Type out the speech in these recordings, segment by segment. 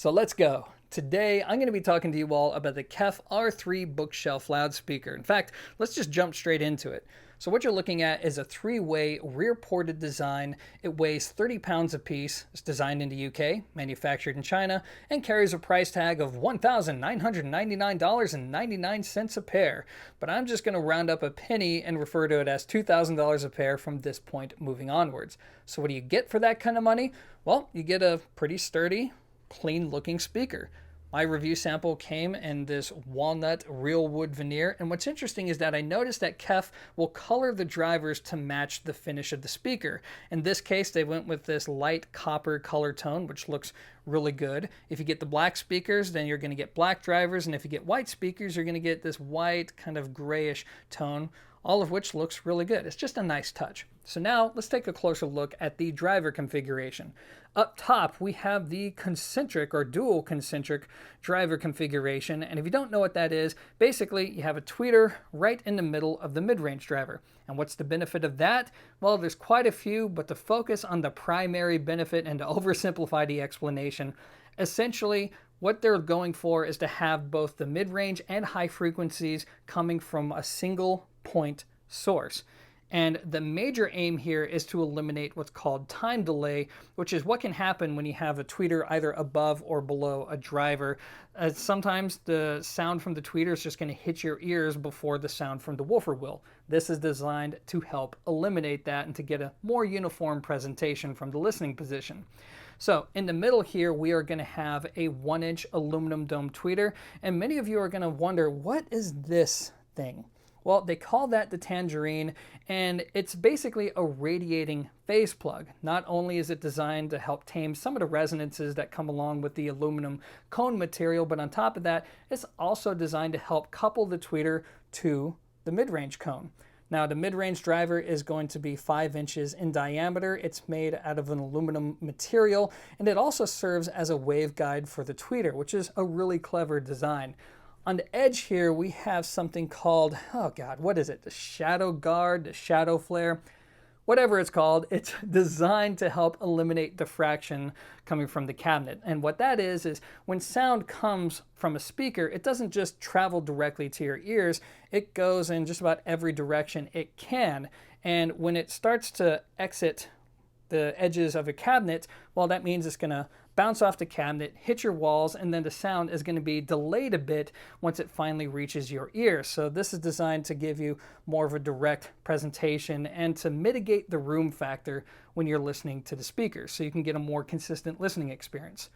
So let's go. Today, I'm going to be talking to you all about the KEF R3 bookshelf loudspeaker. In fact, let's just jump straight into it. So what you're looking at is a three-way rear-ported design. It weighs 30 pounds apiece. It's designed in the UK, manufactured in China, and carries a price tag of $1,999.99 a pair. But I'm just going to round up a penny and refer to it as $2,000 a pair from this point moving onwards. So what do you get for that kind of money? Well, you get a pretty sturdy, clean-looking speaker. My review sample came in this walnut real wood veneer, and what's interesting is that I noticed that KEF will color the drivers to match the finish of the speaker. In this case, they went with this light copper color tone, which looks really good. If you get the black speakers, then you're going to get black drivers, and if you get white speakers, you're going to get this white kind of grayish tone, all of which looks really good. It's just a nice touch. So now let's take a closer look at the driver configuration. Up top, we have the concentric or dual concentric driver configuration. And if you don't know what that is, basically you have a tweeter right in the middle of the mid-range driver. And what's the benefit of that? Well, there's quite a few, but to focus on the primary benefit and to oversimplify the explanation, essentially what they're going for is to have both the mid-range and high frequencies coming from a single point source. And the major aim here is to eliminate what's called time delay, which is what can happen when you have a tweeter either above or below a driver. Sometimes the sound from the tweeter is just going to hit your ears before the sound from the woofer will. This is designed to help eliminate that and to get a more uniform presentation from the listening position. So in the middle here, we are going to have a 1-inch aluminum dome tweeter, and many of you are going to wonder, what is this thing? Well, they call that the tangerine, and it's basically a radiating phase plug. Not only is it designed to help tame some of the resonances that come along with the aluminum cone material, but on top of that, it's also designed to help couple the tweeter to the mid-range cone. Now, the mid-range driver is going to be 5 inches in diameter. It's made out of an aluminum material, and it also serves as a waveguide for the tweeter, which is a really clever design. On the edge here, we have something called, oh God, what is it? The shadow guard, the shadow flare, whatever it's called. It's designed to help eliminate diffraction coming from the cabinet. And what that is when sound comes from a speaker, it doesn't just travel directly to your ears. It goes in just about every direction it can. And when it starts to exit the edges of a cabinet, well, that means it's going to bounce off the cabinet, hit your walls, and then the sound is going to be delayed a bit once it finally reaches your ear. So this is designed to give you more of a direct presentation and to mitigate the room factor when you're listening to the speakers, so you can get a more consistent listening experience.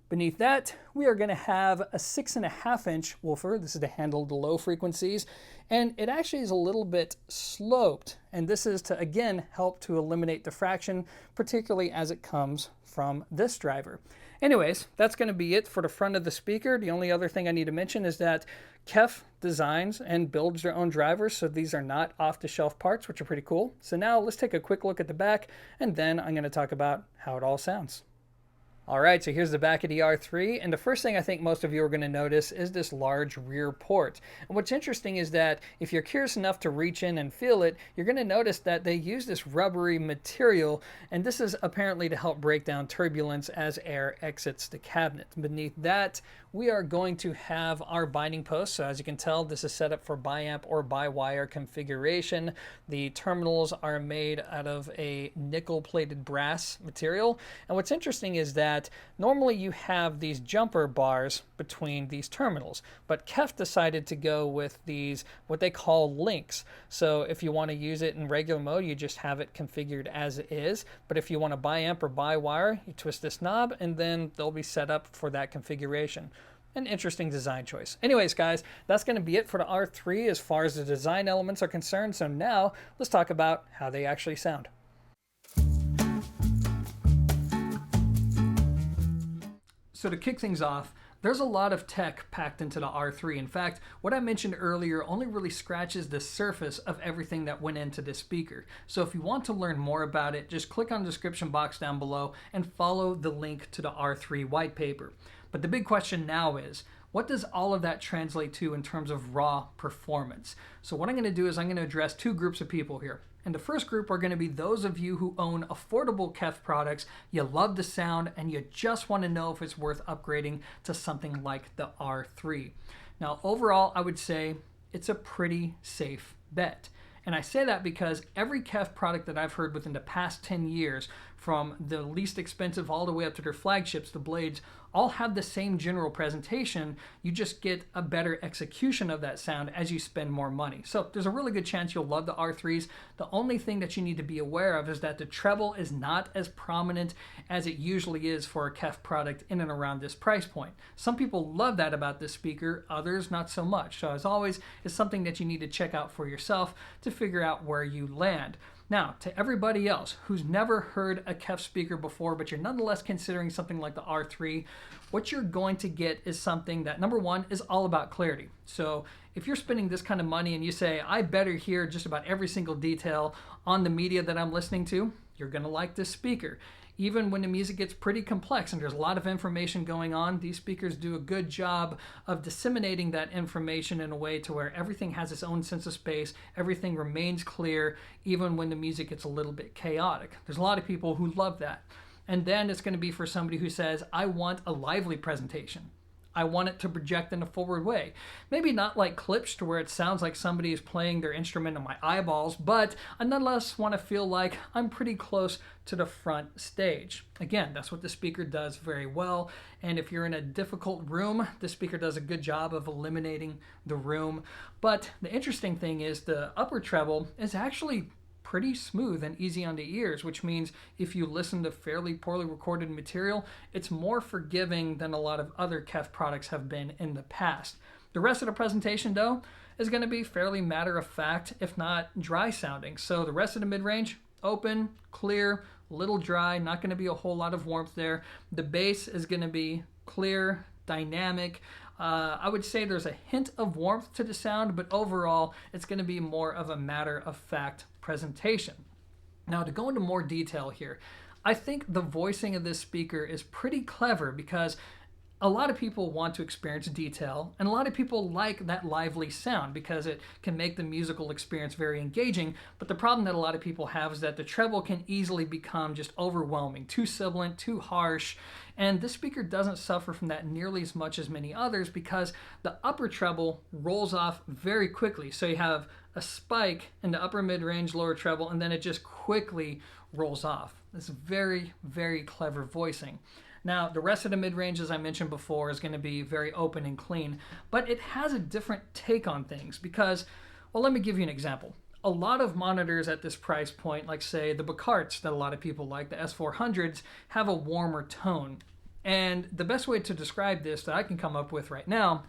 Beneath that, we are going to have a 6.5-inch woofer. This is to handle the low frequencies, and it actually is a little bit sloped, and this is to, again, help to eliminate diffraction, particularly as it comes from this driver. Anyways, that's going to be it for the front of the speaker. The only other thing I need to mention is that KEF designs and builds their own drivers, so these are not off-the-shelf parts, which are pretty cool. So now let's take a quick look at the back, and then I'm going to talk about how it all sounds. All right, so here's the back of the R3, and the first thing I think most of you are going to notice is this large rear port. And what's interesting is that if you're curious enough to reach in and feel it, you're going to notice that they use this rubbery material, and this is apparently to help break down turbulence as air exits the cabinet. Beneath that, we are going to have our binding post. So as you can tell, this is set up for bi-amp or bi-wire configuration. The terminals are made out of a nickel-plated brass material, and what's interesting is that normally you have these jumper bars between these terminals, but KEF decided to go with these, what they call links. So if you want to use it in regular mode, you just have it configured as it is. But if you want to bi-amp or bi-wire, you twist this knob and then they'll be set up for that configuration. An interesting design choice. Anyways, guys, that's going to be it for the R3 as far as the design elements are concerned. So now let's talk about how they actually sound. So to kick things off, there's a lot of tech packed into the R3. In fact, what I mentioned earlier only really scratches the surface of everything that went into this speaker. So if you want to learn more about it, just click on the description box down below and follow the link to the R3 white paper. But the big question now is, what does all of that translate to in terms of raw performance? So what I'm going to do is I'm going to address two groups of people here. And the first group are going to be those of you who own affordable KEF products, you love the sound, and you just want to know if it's worth upgrading to something like the R3. Now, overall, I would say it's a pretty safe bet. And I say that because every KEF product that I've heard within the past 10 years, from the least expensive all the way up to their flagships, the Blades, all have the same general presentation. You just get a better execution of that sound as you spend more money. So there's a really good chance you'll love the R3s. The only thing that you need to be aware of is that the treble is not as prominent as it usually is for a KEF product in and around this price point. Some people love that about this speaker, others not so much. So as always, it's something that you need to check out for yourself to figure out where you land. Now, to everybody else who's never heard a KEF speaker before, but you're nonetheless considering something like the R3, what you're going to get is something that, number one, is all about clarity. So if you're spending this kind of money and you say, I better hear just about every single detail on the media that I'm listening to, you're going to like this speaker. Even when the music gets pretty complex and there's a lot of information going on, these speakers do a good job of disseminating that information in a way to where everything has its own sense of space, everything remains clear, even when the music gets a little bit chaotic. There's a lot of people who love that. And then it's going to be for somebody who says, I want a lively presentation. I want it to project in a forward way. Maybe not like clips to where it sounds like somebody is playing their instrument on my eyeballs, but I nonetheless want to feel like I'm pretty close to the front stage. Again, that's what the speaker does very well. And if you're in a difficult room, the speaker does a good job of eliminating the room. But the interesting thing is the upper treble is actually pretty smooth and easy on the ears, which means if you listen to fairly poorly recorded material, it's more forgiving than a lot of other KEF products have been in the past. The rest of the presentation, though, is going to be fairly matter-of-fact, if not dry sounding. So the rest of the mid-range, open, clear, a little dry, not going to be a whole lot of warmth there. The bass is going to be clear, dynamic. I would say there's a hint of warmth to the sound, but overall, it's going to be more of a matter-of-fact presentation. Now, to go into more detail here, I think the voicing of this speaker is pretty clever because a lot of people want to experience detail, and a lot of people like that lively sound because it can make the musical experience very engaging. But the problem that a lot of people have is that the treble can easily become just overwhelming, too sibilant, too harsh, and this speaker doesn't suffer from that nearly as much as many others because the upper treble rolls off very quickly. So you have a spike in the upper mid-range, lower treble, and then it just quickly rolls off. It's very, very clever voicing. Now, the rest of the mid-range, as I mentioned before, is going to be very open and clean, but it has a different take on things because, well, let me give you an example. A lot of monitors at this price point, like say the Bacarts that a lot of people like, the S400s, have a warmer tone. And the best way to describe this that I can come up with right now,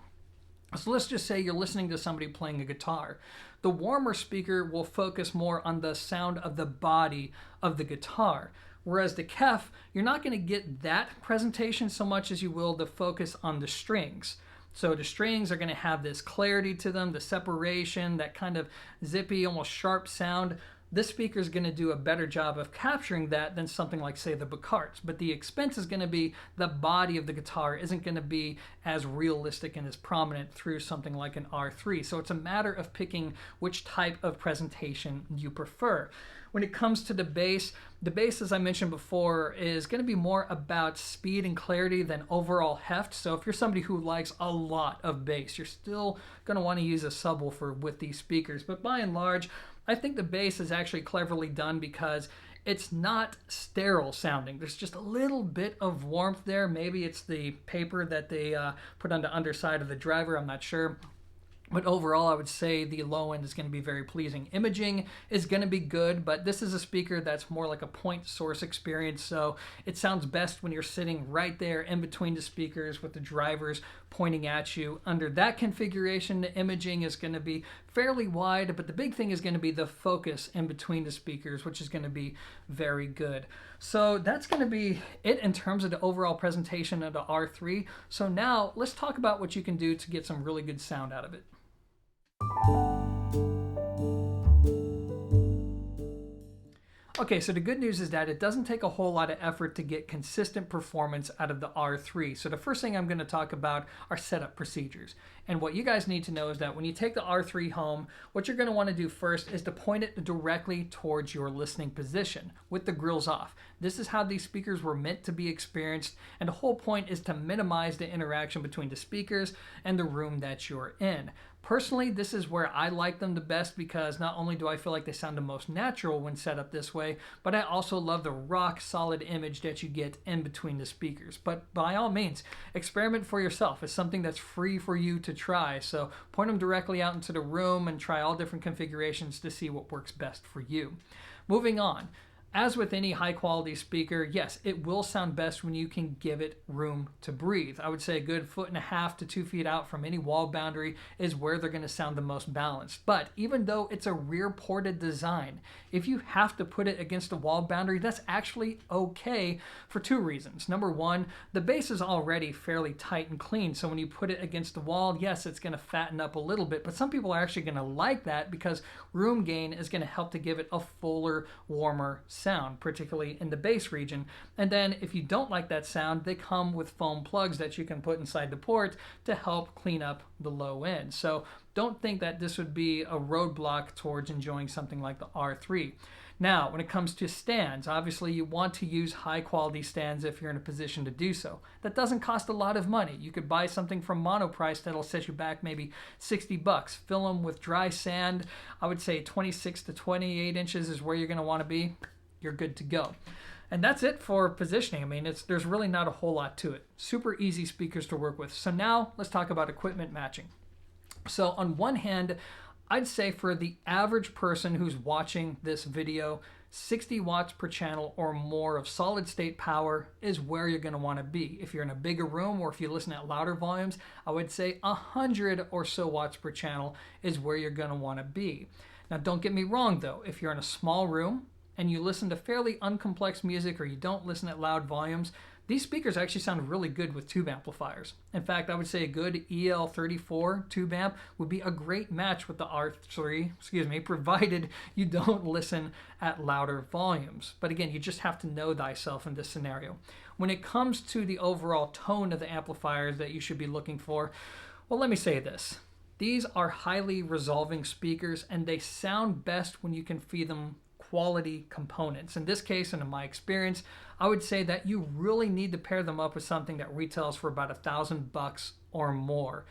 so let's just say you're listening to somebody playing a guitar. The warmer speaker will focus more on the sound of the body of the guitar. Whereas the KEF, you're not going to get that presentation so much as you will the focus on the strings. So the strings are going to have this clarity to them, the separation, that kind of zippy, almost sharp sound. This speaker is going to do a better job of capturing that than something like, say, the Bacarts. But the expense is going to be the body of the guitar isn't going to be as realistic and as prominent through something like an R3. So it's a matter of picking which type of presentation you prefer. When it comes to the bass, as I mentioned before, is going to be more about speed and clarity than overall heft. So if you're somebody who likes a lot of bass, you're still going to want to use a subwoofer with these speakers. But by and large, I think the bass is actually cleverly done because it's not sterile sounding. There's just a little bit of warmth there. Maybe it's the paper that they put on the underside of the driver, I'm not sure. But overall, I would say the low end is going to be very pleasing. Imaging is going to be good, but this is a speaker that's more like a point source experience, so it sounds best when you're sitting right there in between the speakers with the drivers pointing at you. Under that configuration, the imaging is going to be fairly wide, but the big thing is going to be the focus in between the speakers, which is going to be very good. So that's going to be it in terms of the overall presentation of the R3. So now let's talk about what you can do to get some really good sound out of it. Okay, so the good news is that it doesn't take a whole lot of effort to get consistent performance out of the R3. So the first thing I'm going to talk about are setup procedures. And what you guys need to know is that when you take the R3 home, what you're going to want to do first is to point it directly towards your listening position with the grills off. This is how these speakers were meant to be experienced, and the whole point is to minimize the interaction between the speakers and the room that you're in. Personally, this is where I like them the best because not only do I feel like they sound the most natural when set up this way, but I also love the rock solid image that you get in between the speakers. But by all means, experiment for yourself. It's something that's free for you to try. So point them directly out into the room and try all different configurations to see what works best for you. Moving on. As with any high quality speaker, yes, it will sound best when you can give it room to breathe. I would say a good 1.5 to 2 feet out from any wall boundary is where they're going to sound the most balanced. But even though it's a rear ported design, if you have to put it against a wall boundary, that's actually okay for 2 reasons. Number one, the bass is already fairly tight and clean, so when you put it against the wall, yes, it's going to fatten up a little bit, but some people are actually going to like that because room gain is going to help to give it a fuller, warmer sound, particularly in the bass region. And then if you don't like that sound, they come with foam plugs that you can put inside the port to help clean up the low end. So don't think that this would be a roadblock towards enjoying something like the R3. Now, when it comes to stands, obviously you want to use high quality stands if you're in a position to do so. That doesn't cost a lot of money. You could buy something from Monoprice that'll set you back maybe 60 bucks. Fill them with dry sand. I would say 26 to 28 inches is where you're going to want to be. You're good to go. And that's it for positioning. I mean, there's really not a whole lot to it. Super easy speakers to work with. So now let's talk about equipment matching. So on one hand, I'd say for the average person who's watching this video, 60 watts per channel or more of solid state power is where you're going to want to be. If you're in a bigger room or if you listen at louder volumes, I would say 100 or so watts per channel is where you're going to want to be. Now, don't get me wrong though. If you're in a small room and you listen to fairly uncomplex music or you don't listen at loud volumes, these speakers actually sound really good with tube amplifiers. In fact, I would say a good EL34 tube amp would be a great match with the R3, provided you don't listen at louder volumes. But again, you just have to know thyself in this scenario. When it comes to the overall tone of the amplifiers that you should be looking for, well, let me say this. These are highly resolving speakers and they sound best when you can feed them quality components. In this case, and in my experience, I would say that you really need to pair them up with something that retails for about $1,000 or more.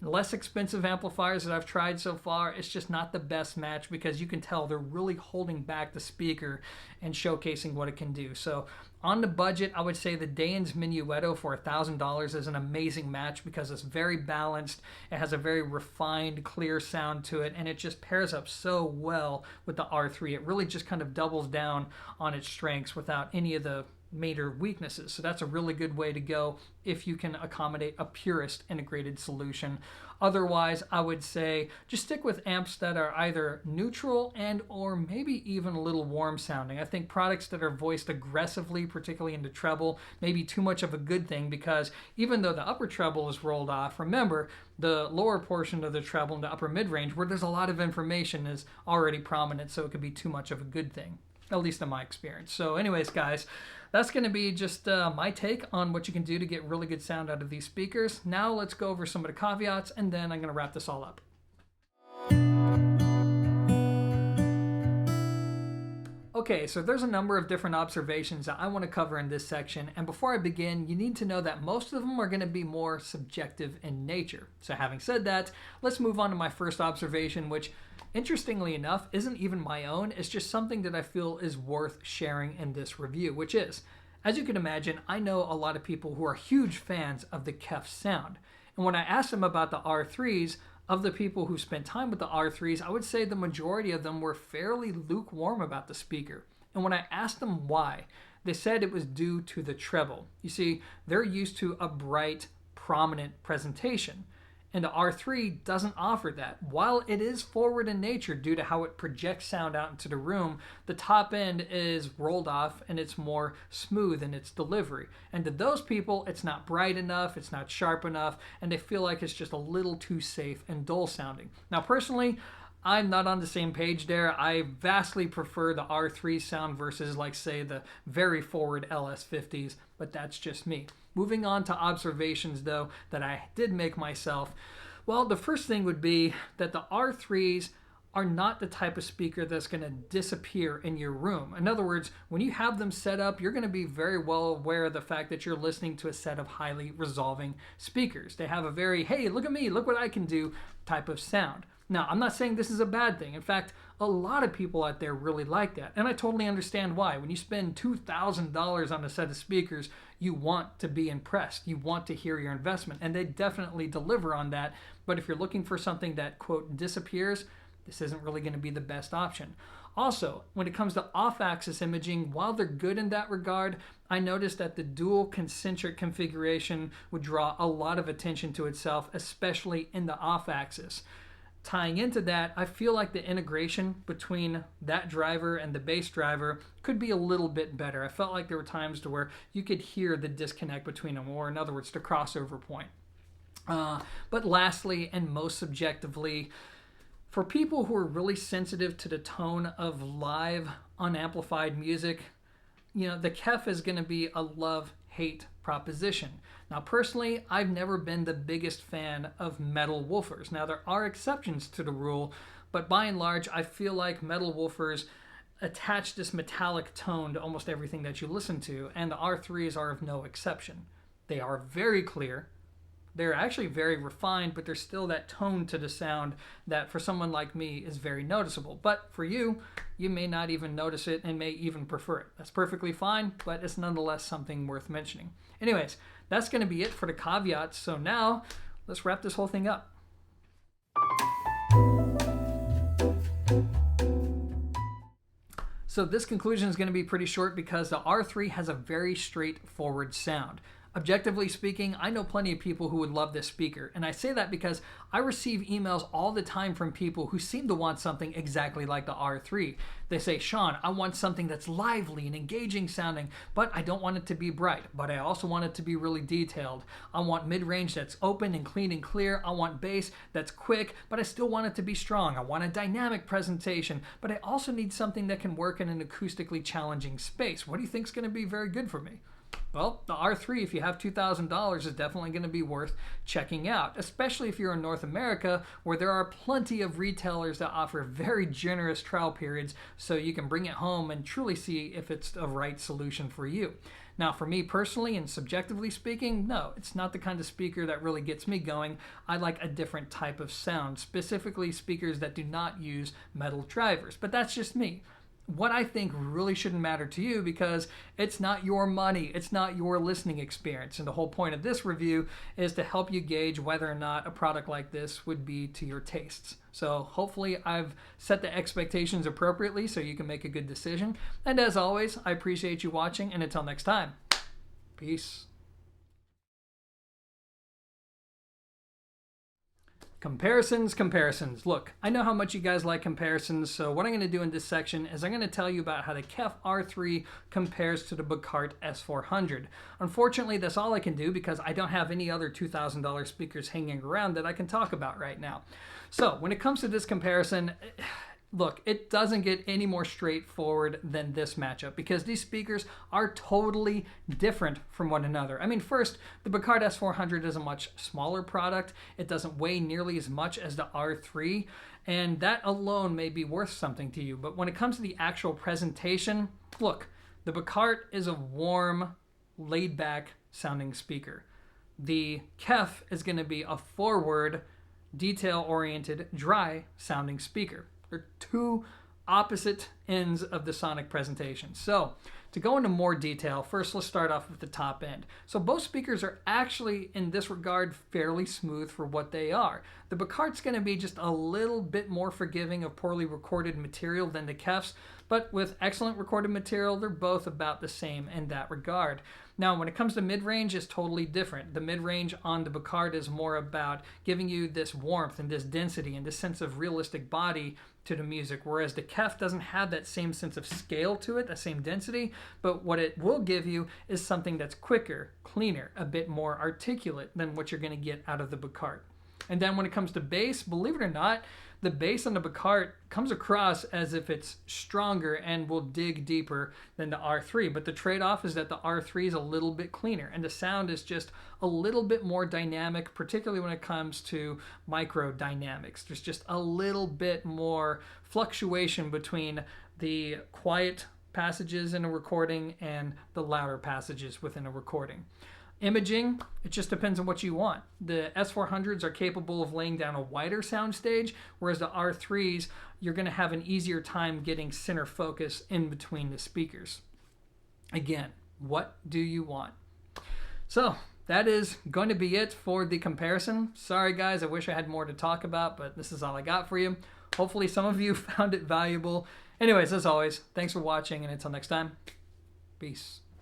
Less expensive amplifiers that I've tried so far, it's just not the best match because you can tell they're really holding back the speaker and showcasing what it can do. So on the budget, I would say the Dane's Minuetto for $1,000 is an amazing match because it's very balanced. It has a very refined, clear sound to it, and it just pairs up so well with the R3. It really just kind of doubles down on its strengths without any of the major weaknesses. So that's a really good way to go if you can accommodate a purist integrated solution. Otherwise, I would say just stick with amps that are either neutral and or maybe even a little warm sounding. I think products that are voiced aggressively, particularly into treble, may be too much of a good thing because even though the upper treble is rolled off, remember the lower portion of the treble in the upper mid-range where there's a lot of information is already prominent, so it could be too much of a good thing, at least in my experience. So anyways, guys, that's going to be just my take on what you can do to get really good sound out of these speakers. Now let's go over some of the caveats, and then I'm going to wrap this all up. Okay, so there's a number of different observations that I want to cover in this section, and before I begin, you need to know that most of them are going to be more subjective in nature. So having said that, let's move on to my first observation, which interestingly enough isn't even my own. It's just something that I feel is worth sharing in this review, which is, as you can imagine, I know a lot of people who are huge fans of the KEF sound. And when I asked them about the R3s, of the people who spent time with the R3s, I would say the majority of them were fairly lukewarm about the speaker. And when I asked them why, they said it was due to the treble. You see, they're used to a bright, prominent presentation. And the R3 doesn't offer that. While it is forward in nature due to how it projects sound out into the room, the top end is rolled off and it's more smooth in its delivery. And to those people, it's not bright enough, it's not sharp enough, and they feel like it's just a little too safe and dull sounding. Now personally, I'm not on the same page there. I vastly prefer the R3 sound versus, like, say, the very forward LS50s, but that's just me. Moving on to observations, though, that I did make myself. Well, the first thing would be that the R3s are not the type of speaker that's going to disappear in your room. In other words, when you have them set up, you're going to be very well aware of the fact that you're listening to a set of highly resolving speakers. They have a very, hey, look at me, look what I can do type of sound. Now, I'm not saying this is a bad thing. In fact, a lot of people out there really like that. And I totally understand why. When you spend $2,000 on a set of speakers, you want to be impressed. You want to hear your investment. And they definitely deliver on that. But if you're looking for something that, quote, disappears, this isn't really going to be the best option. Also, when it comes to off-axis imaging, while they're good in that regard, I noticed that the dual concentric configuration would draw a lot of attention to itself, especially in the off-axis. Tying into that, I feel like the integration between that driver and the bass driver could be a little bit better. I felt like there were times to where you could hear the disconnect between them, or in other words, the crossover point. But lastly, and most subjectively, for people who are really sensitive to the tone of live, unamplified music, you know, the KEF is going to be a love-hate proposition. Now, personally, I've never been the biggest fan of metal woofers. Now, there are exceptions to the rule, but by and large, I feel like metal woofers attach this metallic tone to almost everything that you listen to, and the R3s are of no exception. They are very clear. They're actually very refined, but there's still that tone to the sound that for someone like me is very noticeable. But for you, you may not even notice it and may even prefer it. That's perfectly fine, but it's nonetheless something worth mentioning. Anyways, that's going to be it for the caveats. So now let's wrap this whole thing up. So this conclusion is going to be pretty short because the R3 has a very straightforward sound. Objectively speaking, I know plenty of people who would love this speaker, and I say that because I receive emails all the time from people who seem to want something exactly like the R3. They say, Sean, I want something that's lively and engaging sounding, but I don't want it to be bright, but I also want it to be really detailed. I want mid-range that's open and clean and clear. I want bass that's quick, but I still want it to be strong. I want a dynamic presentation, but I also need something that can work in an acoustically challenging space. What do you think is going to be very good for me? Well, the R3, if you have $2,000, is definitely going to be worth checking out, especially if you're in North America, where there are plenty of retailers that offer very generous trial periods so you can bring it home and truly see if it's the right solution for you. Now, for me personally and subjectively speaking, no, it's not the kind of speaker that really gets me going. I like a different type of sound, specifically speakers that do not use metal drivers, but that's just me. What I think really shouldn't matter to you because it's not your money, it's not your listening experience. And the whole point of this review is to help you gauge whether or not a product like this would be to your tastes. So hopefully I've set the expectations appropriately so you can make a good decision. And as always, I appreciate you watching, and until next time, peace. Comparisons. Look, I know how much you guys like comparisons, so what I'm going to do in this section is I'm going to tell you about how the KEF R3 compares to the Bucart S400. Unfortunately, that's all I can do because I don't have any other $2,000 speakers hanging around that I can talk about right now. So when it comes to this comparison, look, it doesn't get any more straightforward than this matchup because these speakers are totally different from one another. I mean, first, the Bucart S400 is a much smaller product. It doesn't weigh nearly as much as the R3, and that alone may be worth something to you. But when it comes to the actual presentation, look, the Bucart is a warm, laid-back sounding speaker. The KEF is going to be a forward, detail-oriented, dry sounding speaker. They're two opposite ends of the sonic presentation. So to go into more detail, first let's start off with the top end. So both speakers are actually, in this regard, fairly smooth for what they are. The Bucart's going to be just a little bit more forgiving of poorly recorded material than the KEF's, but with excellent recorded material, they're both about the same in that regard. Now, when it comes to mid-range, it's totally different. The mid-range on the Bucart is more about giving you this warmth and this density and this sense of realistic body to the music, whereas the KEF doesn't have that same sense of scale to it, the same density, but what it will give you is something that's quicker, cleaner, a bit more articulate than what you're going to get out of the Bucart. And then when it comes to bass, believe it or not, the bass on the Bacart comes across as if it's stronger and will dig deeper than the R3, but the trade-off is that the R3 is a little bit cleaner and the sound is just a little bit more dynamic, particularly when it comes to micro dynamics. There's just a little bit more fluctuation between the quiet passages in a recording and the louder passages within a recording. Imaging, it just depends on what you want. The S400s are capable of laying down a wider soundstage, whereas the R3s, you're going to have an easier time getting center focus in between the speakers. Again, what do you want? So that is going to be it for the comparison. Sorry guys, I wish I had more to talk about, but this is all I got for you. Hopefully some of you found it valuable. Anyways, as always, thanks for watching, and until next time, peace.